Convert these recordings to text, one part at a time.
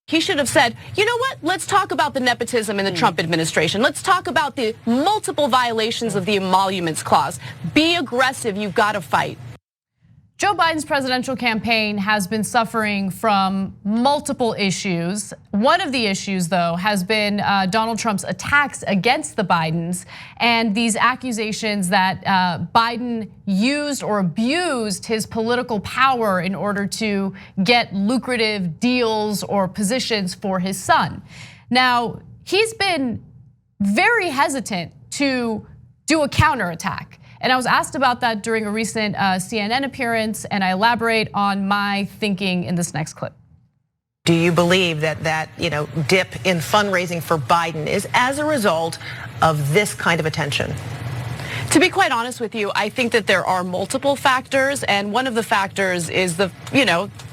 He should have said, you know what, let's talk about the nepotism in the Trump administration. Let's talk about the multiple violations of the emoluments clause. Be aggressive, you've got to fight. Joe Biden's presidential campaign has been suffering from multiple issues. One of the issues, though, has been Donald Trump's attacks against the Bidens and these accusations that Biden used or abused his political power in order to get lucrative deals or positions for his son. Now, he's been very hesitant to do a counterattack. And I was asked about that during a recent CNN appearance, and I elaborate on my thinking in this next clip. Do you believe that dip in fundraising for Biden is as a result of this kind of attention? To be quite honest with you, I think that there are multiple factors, and one of the factors is the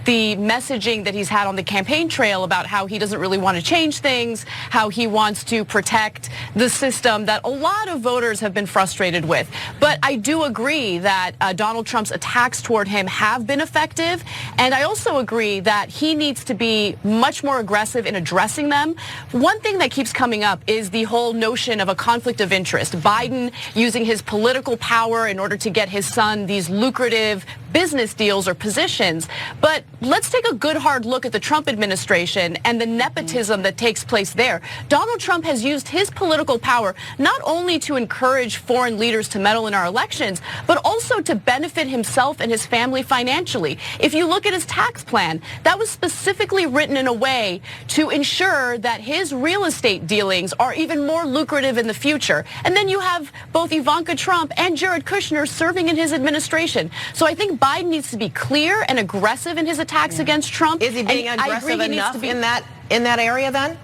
messaging that he's had on the campaign trail about how he doesn't really want to change things, how he wants to protect the system that a lot of voters have been frustrated with. But I do agree that Donald Trump's attacks toward him have been effective, and I also agree that he needs to be much more aggressive in addressing them. One thing that keeps coming up is the whole notion of a conflict of interest. Biden using his political power in order to get his son these lucrative business deals or positions. But let's take a good hard look at the Trump administration and the nepotism that takes place there. Donald Trump has used his political power not only to encourage foreign leaders to meddle in our elections, but also to benefit himself and his family financially. If you look at his tax plan, that was specifically written in a way to ensure that his real estate dealings are even more lucrative in the future. And then you have both Ivanka Trump and Jared Kushner serving in his administration. So I think Biden needs to be clear and aggressive in his attacks against Trump. Is he being aggressive enough in that area then?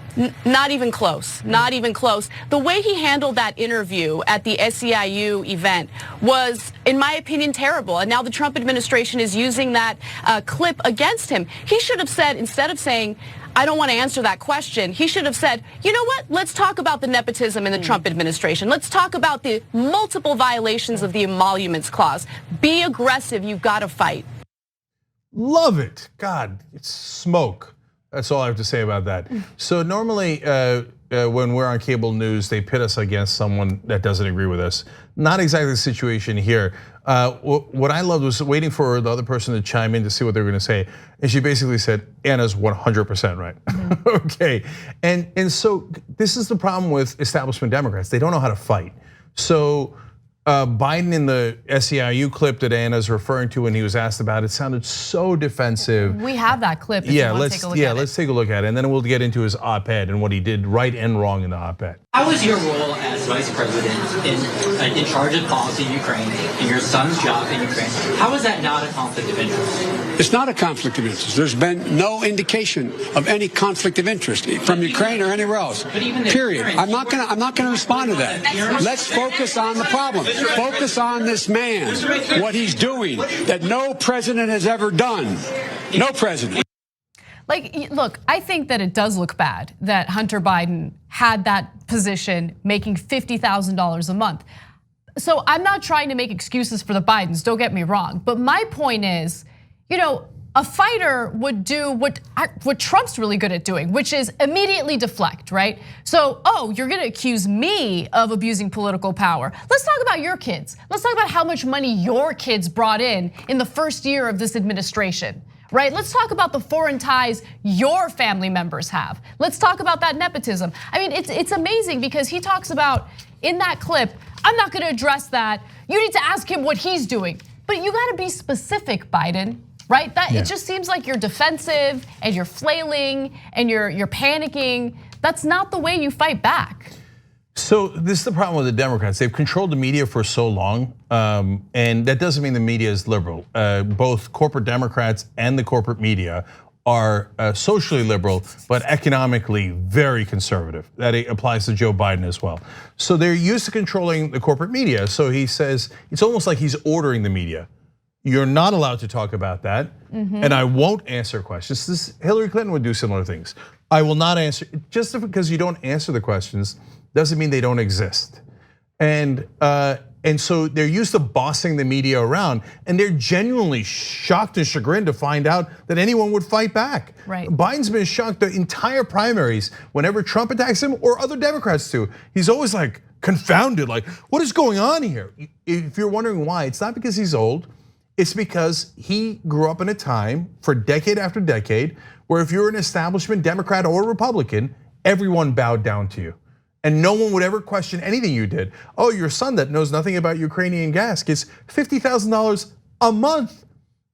Not even close, not even close. The way he handled that interview at the SEIU event was, in my opinion, terrible. And now the Trump administration is using that clip against him. He should have said, instead of saying, I don't want to answer that question, he should have said, you know what, let's talk about the nepotism in the Trump administration. Let's talk about the multiple violations of the emoluments clause. Be aggressive, you've got to fight. Love it. God, it's smoke. That's all I have to say about that. So normally when we're on cable news, they pit us against someone that doesn't agree with us. Not exactly the situation here. What I loved was waiting for the other person to chime in to see what they were going to say. And she basically said, Anna's 100% right. Okay, and so this is the problem with establishment Democrats. They don't know how to fight. So Biden in the SEIU clip that Anna's referring to when he was asked about it sounded so defensive. We have that clip if you want to take a look at it. Let's take a look at it, and then we'll get into his op-ed and what he did right and wrong in the op-ed. How was your role as vice president in charge of policy in Ukraine and your son's job in Ukraine? How is that not a conflict of interest? It's not a conflict of interest. There's been no indication of any conflict of interest from Ukraine or anywhere else. Period. I'm not going to respond to that. Let's focus on the problem. Focus on this man, what he's doing that no president has ever done. No president. Like, look, I think that it does look bad that Hunter Biden had that position making $50,000 a month. So I'm not trying to make excuses for the Bidens, don't get me wrong. But my point is, a fighter would do what Trump's really good at doing, which is immediately deflect, right? So, you're gonna accuse me of abusing political power. Let's talk about your kids. Let's talk about how much money your kids brought in the first year of this administration. Right? Let's talk about the foreign ties your family members have. Let's talk about that nepotism. I mean, it's amazing because he talks about in that clip, I'm not gonna address that. You need to ask him what he's doing. But you gotta be specific, Biden, right? It just seems like you're defensive and you're flailing and you're panicking. That's not the way you fight back. So this is the problem with the Democrats. They've controlled the media for so long, and that doesn't mean the media is liberal. Both corporate Democrats and the corporate media are socially liberal, but economically very conservative. That applies to Joe Biden as well. So they're used to controlling the corporate media. So he says, it's almost like he's ordering the media. You're not allowed to talk about that, and I won't answer questions. Hillary Clinton would do similar things. I will not answer, just because you don't answer the questions doesn't mean they don't exist. And And so they're used to bossing the media around, and they're genuinely shocked and chagrined to find out that anyone would fight back. Right. Biden's been shocked the entire primaries whenever Trump attacks him or other Democrats do. He's always like confounded, like, what is going on here? If you're wondering why, it's not because he's old. It's because he grew up in a time for decade after decade where if you're an establishment Democrat or Republican, everyone bowed down to you. And no one would ever question anything you did. Oh, your son that knows nothing about Ukrainian gas gets $50,000 a month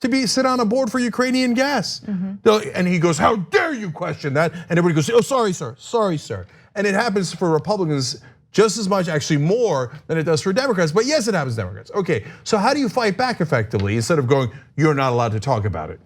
to sit on a board for Ukrainian gas. And he goes, how dare you question that? And everybody goes, oh, sorry, sir. And it happens for Republicans just as much, actually more than it does for Democrats. But yes, it happens to Democrats. Okay, so how do you fight back effectively instead of going, you're not allowed to talk about it?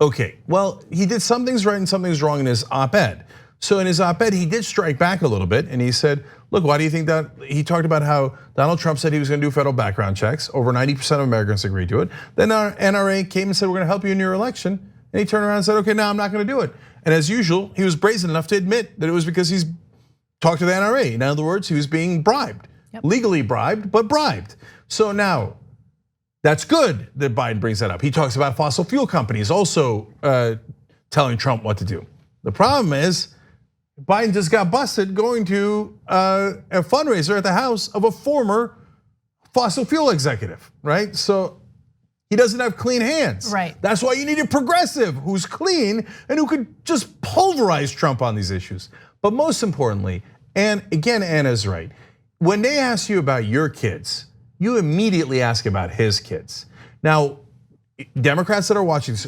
Okay, well, he did some things right and some things wrong in his op-ed. So in his op-ed, he did strike back a little bit and he said, look, why do you think that? He talked about how Donald Trump said he was gonna do federal background checks. Over 90% of Americans agreed to it. Then our NRA came and said, we're gonna help you in your election. And he turned around and said, okay, now I'm not gonna do it. And as usual, he was brazen enough to admit that it was because he's talked to the NRA. In other words, he was being bribed, legally bribed, but bribed. So now, that's good that Biden brings that up. He talks about fossil fuel companies also telling Trump what to do. The problem is, Biden just got busted going to a fundraiser at the house of a former fossil fuel executive, right? So he doesn't have clean hands. Right. That's why you need a progressive who's clean and who could just pulverize Trump on these issues. But most importantly, and again, Anna's right. When they ask you about your kids, you immediately ask about his kids. Now, Democrats that are watching this,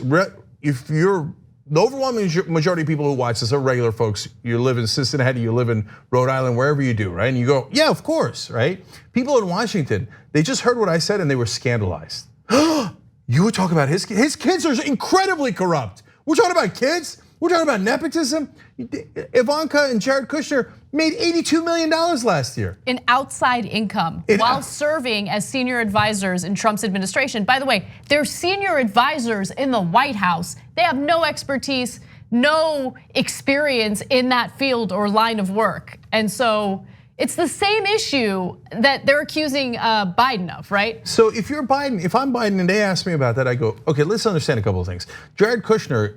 if you're the overwhelming majority of people who watch this are regular folks. You live in Cincinnati, you live in Rhode Island, wherever you do, right? And you go, yeah, of course, right? People in Washington, they just heard what I said and they were scandalized. You would talk about his kids are incredibly corrupt. We're talking about kids. We're talking about nepotism. Ivanka and Jared Kushner made $82 million last year. In outside income while serving as senior advisors in Trump's administration. By the way, they're senior advisors in the White House. They have no expertise, no experience in that field or line of work. And so it's the same issue that they're accusing Biden of, right? So if you're Biden, if I'm Biden and they ask me about that, I go, okay, let's understand a couple of things. Jared Kushner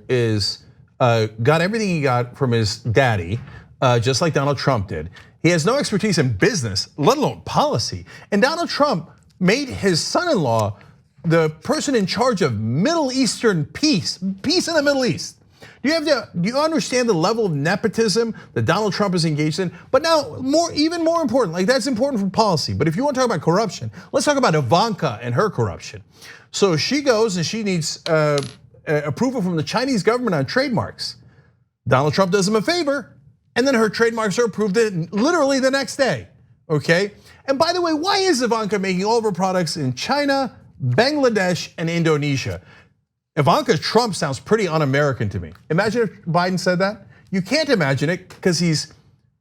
got everything he got from his daddy, just like Donald Trump did. He has no expertise in business, let alone policy. And Donald Trump made his son-in-law the person in charge of Middle Eastern peace in the Middle East. Do you understand the level of nepotism that Donald Trump is engaged in? But now, even more important, like that's important for policy. But if you want to talk about corruption, let's talk about Ivanka and her corruption. So she goes and she needs approval from the Chinese government on trademarks. Donald Trump does him a favor, and then her trademarks are approved literally the next day, okay? And by the way, why is Ivanka making all of her products in China, Bangladesh, and Indonesia? Ivanka Trump sounds pretty un-American to me. Imagine if Biden said that. You can't imagine it because he's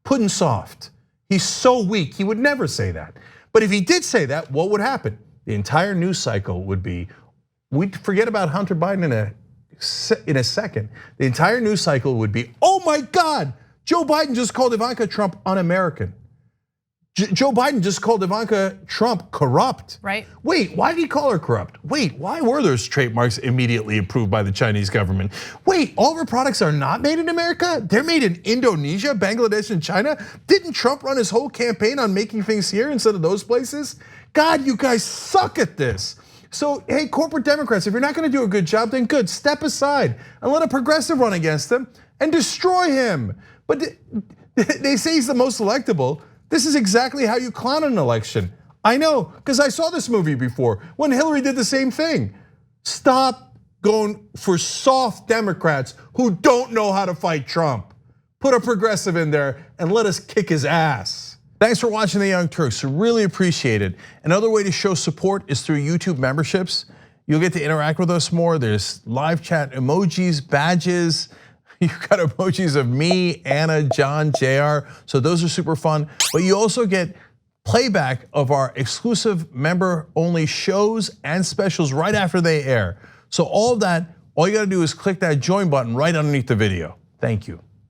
pudding soft. He's so weak, he would never say that. But if he did say that, what would happen? The entire news cycle would be, we'd forget about Hunter Biden in a second. The entire news cycle would be, oh my God, Joe Biden just called Ivanka Trump un-American. Joe Biden just called Ivanka Trump corrupt. Right. Wait, why did he call her corrupt? Wait, why were those trademarks immediately approved by the Chinese government? Wait, all of our products are not made in America? They're made in Indonesia, Bangladesh, and China? Didn't Trump run his whole campaign on making things here instead of those places? God, you guys suck at this. So, hey, corporate Democrats, if you're not gonna do a good job, then good, step aside and let a progressive run against him and destroy him. But they say he's the most electable. This is exactly how you clown an election. I know, because I saw this movie before when Hillary did the same thing. Stop going for soft Democrats who don't know how to fight Trump. Put a progressive in there and let us kick his ass. Thanks for watching The Young Turks, really appreciate it. Another way to show support is through YouTube memberships. You'll get to interact with us more. There's live chat emojis, badges. You've got emojis of me, Anna, John, JR, so those are super fun. But you also get playback of our exclusive member-only shows and specials right after they air. So all of that, all you gotta do is click that join button right underneath the video. Thank you.